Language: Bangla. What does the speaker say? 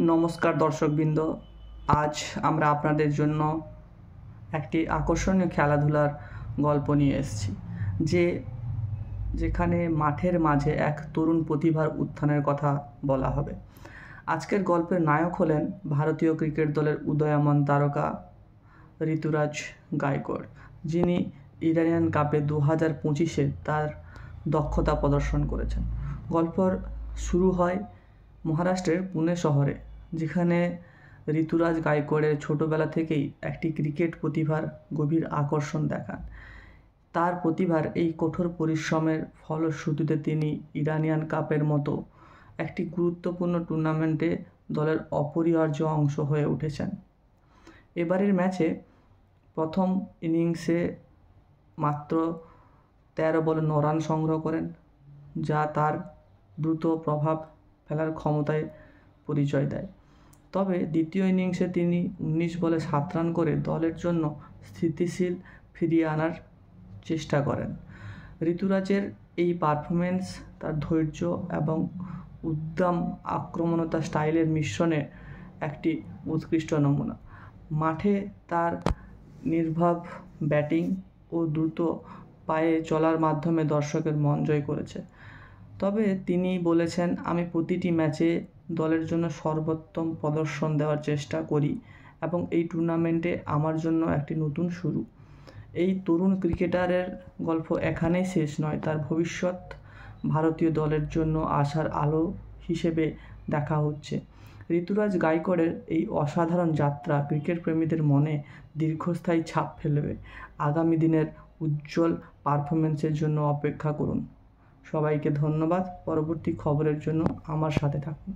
নমস্কার দর্শকবৃন্দ, আজ আমরা আপনাদের জন্য একটি আকর্ষণীয় খেলাধুলার গল্প নিয়ে এসেছি, যেখানে মাঠের মাঝে এক তরুণ প্রতিভার উত্থানের কথা বলা হবে। আজকের গল্পের নায়ক হলেন ভারতীয় ক্রিকেট দলের উদীয়মান তারকা ঋতুরাজ গায়কোয়াড়, যিনি ইরানিয়ান কাপে 2025-এ তার দক্ষতা প্রদর্শন করেছেন। গল্পর শুরু হয় মহারাষ্ট্রের পুনে শহরে, যেখানে ঋতুরাজ গায়কোয়াড়ের ছোটোবেলা থেকেই একটি ক্রিকেট প্রতিভার গভীর আকর্ষণ দেখান। তার প্রতিভার এই কঠোর পরিশ্রমের ফলশ্রুতিতে তিনি ইরানিয়ান কাপের মতো একটি গুরুত্বপূর্ণ টুর্নামেন্টে দলের অপরিহার্য অংশ হয়ে উঠেছেন। এবারের ম্যাচে প্রথম ইনিংসে মাত্র 13 বলে 9 রান সংগ্রহ করেন, যা তার দ্রুত প্রভাব ফেলার ক্ষমতায় পরিচয় দেয়। তবে দ্বিতীয় ইনিংসে তিনি 19 বলে 7 রান করে দলের জন্য স্থিতিশীল ফিরিয়ে আনার চেষ্টা করেন। ঋতুরাজের এই পারফরমেন্স তার ধৈর্য এবং উদ্দাম আক্রমণতা স্টাইলের মিশ্রণে একটি উৎকৃষ্ট নমুনা। মাঠে তার নির্ভীক ব্যাটিং ও দ্রুত পায়ে চলার মাধ্যমে দর্শকের মন জয় করেছে। তবে তিনি বলেছেন, আমি প্রতিটি ম্যাচে দলের জন্য সর্বোত্তম প্রদর্শন দেওয়ার চেষ্টা করি এবং এই টুর্নামেন্টে আমার জন্য একটি নতুন শুরু। এই তরুণ ক্রিকেটারের গল্প এখানেই শেষ নয়, তার ভবিষ্যৎ ভারতীয় দলের জন্য আশার আলো হিসেবে দেখা হচ্ছে। ঋতুরাজ গায়কোয়াড়ের এই অসাধারণ যাত্রা ক্রিকেট প্রেমীদের মনে দীর্ঘস্থায়ী ছাপ ফেলবে। আগামী দিনের উজ্জ্বল পারফরমেন্সের জন্য অপেক্ষা করুন। সবাইকে ধন্যবাদ। পরবর্তী খবরের জন্য আমার সাথে থাকুন।